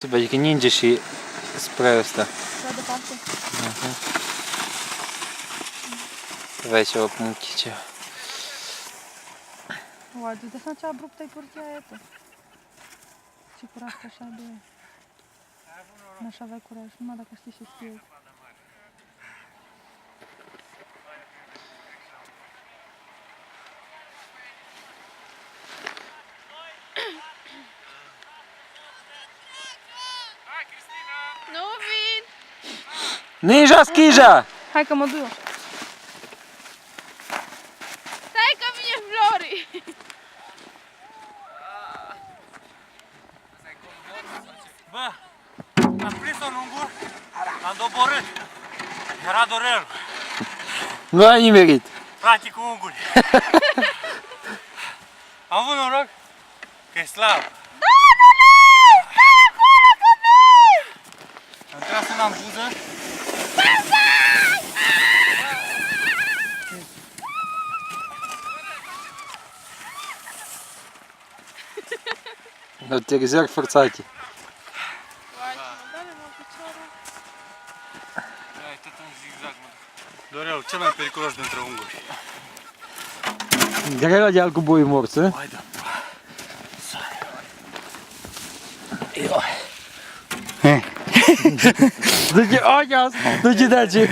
Adică ninge și spray ăsta. Da, departe. Vezi ce o muchice. Uai, tu de ce abruptă e curtea aia tu? Ce curaj că așa de... N-aș avea curaj, numai dacă știi și schiezi. Nu vin! Ninja, schija! Hai că mă duc eu. Stai că vine Flori! Bă, am prins-o în ungur, l-am doborât. Era dorel. Nu ai nimerit. Practic cu unguri. Am avut noroc că e slab. Domnule! Stai acolo că vin! Am tras una în buză. Nu te rezervi forțate. Uai, mă doare mă piciorul. Ai tot în zigzag, mă. Dorel, cel mai periculos dintre unguri. Grela de algo boi morți, eh? Hai da. Duce, oias, duce daci.